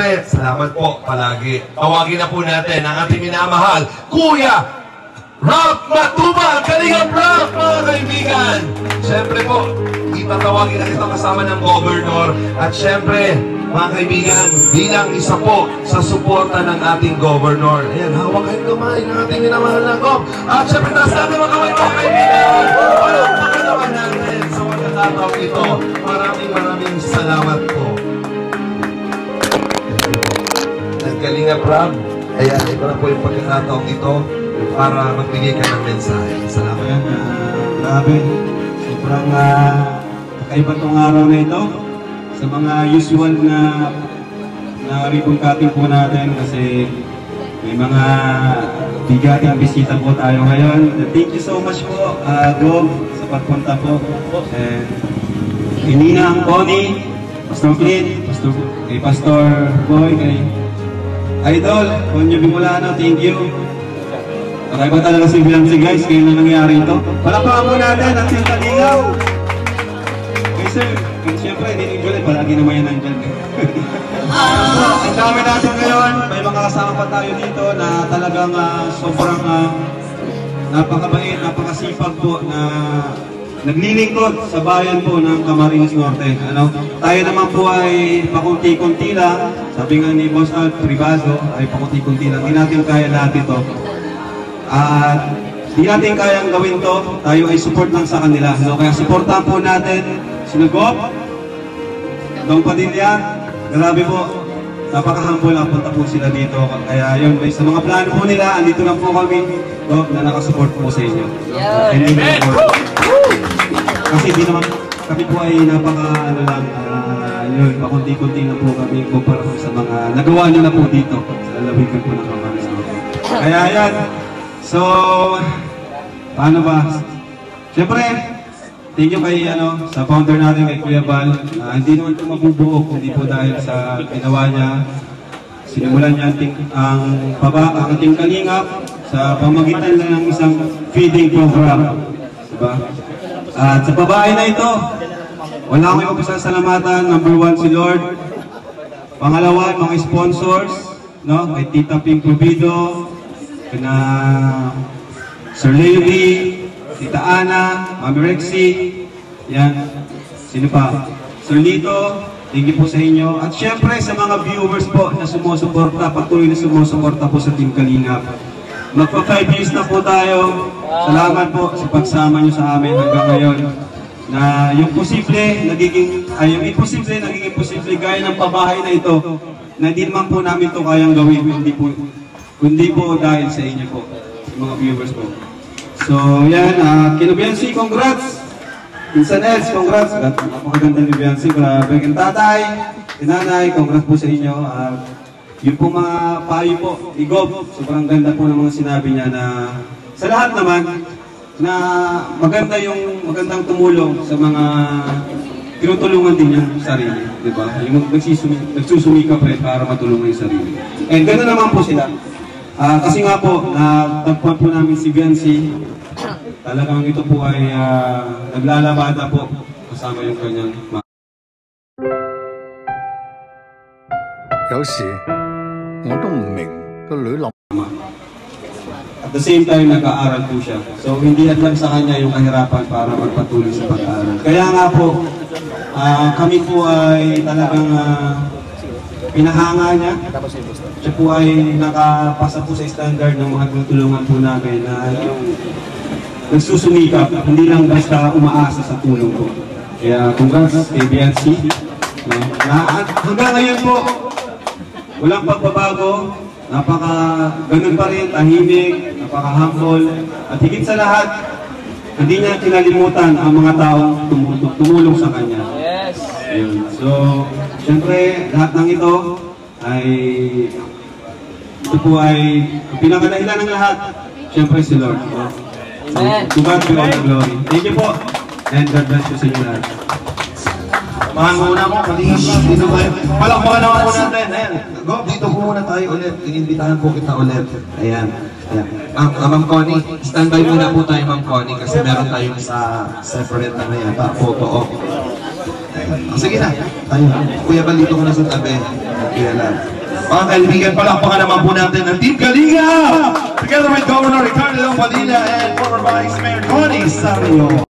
ulit. Salamat po palagi. Tawagin na po natin ang ating minamahal, Kuya Ralph Matubag! Kalingap Ralph, mga kaibigan! Siyempre po, itatawagin na ito kasama ng Governor. At siyempre, mga kaibigan, bilang isa po sa suporta ng ating Governor. Ayan, hawak kayong kamay ng ating minamahal na Gov. At siyempre, taas natin mga kamay, mga kaibigan! Walang pakalaman natin sa pagkakataong ito. Maraming salamat po. Kalingap Rab, ayan, ito na po yung pagkakataong ito para magbigay ka ng mensahe. Salamat. Ayan, grabe. Sobrang kakaiba tong araw na ito sa mga usual na ribbon cutting po natin kasi may mga bigating bisita po tayo ngayon. Thank you so much po, Gov, sa pagpunta po. And Inina, Connie, Pastor Clint, kay Pastor Boy, kay Idol, Konyo Bimulano, thank you. Kakaiba talaga si Bianci guys, kaya na nangyari ito. Palakpakan po natin ang siyang kalingaw. Okay sir, siyempre hindi ulit, palagi naman yan nandyan. Ang dami natin ngayon, may mga kasama pa tayo dito na talagang sobrang napakabait, napakasipag po na naglilingkod sa bayan po ng Camarines Norte. Tayo naman po ay pakunti-kunti lang. Sabi nga ni Boss Alf Privado ay pakunti-kunti lang. Hindi natin kaya lahat ito. At hindi natin kayang gawin to. Tayo ay support lang sa kanila. Kaya supportahan po natin Sinugop, Dong Padilla. Grabe po. Napaka-humble lang punta po sila dito. Kaya yun, sa mga plano po nila, andito lang po kami na nakasupport po sa inyo. Kasi di naman, kami po ay yun, pakunti-kunti na po kami kumpara po sa mga nagawa nyo na po dito sa lalawigan po ng Camarines Norte. Kaya yan. So, paano ba? Siyempre, thank you kay, sa founder natin, kay Kuya Val. Hindi naman ito mabubuo, hindi po dahil sa ginawa niya. Sinimulan niya ang ating kalingap sa pamagitan lang ng isang feeding program. Diba? At sa babae na ito, wala akong pasasalamatan. Number one, si Lord. Pangalawa, mga sponsors, kay Tita Pink Provido, kina Sir Leonie, Tita Ana, Mami Rexy, yan. Sino pa? Sir Lito, thank you po sa inyo. At syempre sa mga viewers po na sumusuporta, patuloy na sumusuporta po sa Team Kalingap. Magpa 5 years na po tayo. Salamat po sa pagsama nyo sa amin hanggang ngayon. Na yung imposible nagiging posible gaya ng pabahay na ito, na hindi naman po namin ito kayang gawin, kundi po dahil sa inyo po, sa mga viewers po. So yan, kina Bianci, congrats! Pinsan Els, congrats! Napakaganda ni Bianci, grabe kang tatay, tinanay, congrats po sa inyo. Yung po mga payo po, Igop, sobrang ganda po ng mga sinabi niya na sa lahat naman, na magandang tumulong sa mga tinutulungan din niya sarili, di ba? Yung nagsusumikap rin para matulungan yung sarili. And gano'n naman po sila. Kasi nga po, natagpuan po namin si Bianci, talagang ito po ay naglalabada po kasama yung kanyang mga. 有時我都唔明個女諗。 At the same time, nag-aaral po siya. So, hindi lang sa kanya yung kahirapan para magpatuloy sa pag-aaral. Kaya nga po, kami po ay talagang pinahanga niya. Siya po ay nakapasa po sa standard ng mga tutulungan po namin na yung nagsusumikap, hindi lang basta umaasa sa tulong po. Kaya congrats kay Bianci. Hanggang ngayon po, walang pagbabago, ganun pa rin, tahimik, napaka-humble, at higit sa lahat, hindi niya kinalimutan ang mga taong tumulong sa kanya. Yes! Ayun. So, syempre, lahat ng ito po ay pinakadahilan ng lahat, syempre si Lord. So, to God be all the glory. Thank you po, and God bless you sa inyo lahat. Mahal muna mo, kalingap lang. Dito kayo. Palakpakan naman po natin. Ayan. Go, dito po muna tayo ulit. Inimbitahan po kita ulit. Ayan. Ayan. Ma'am Connie, standby muna po tayo, Ma'am Connie, kasi meron tayong sa separate na yata, photo op. Sige na. Tayo. Kuya Bal, dito ko na sa tabi. Kuya Lal. Mga kaibigan, palakpakan naman po natin ang Team Kalinga! Together with Governor Ricardo Padilla and former Vice Mayor Connie Sario.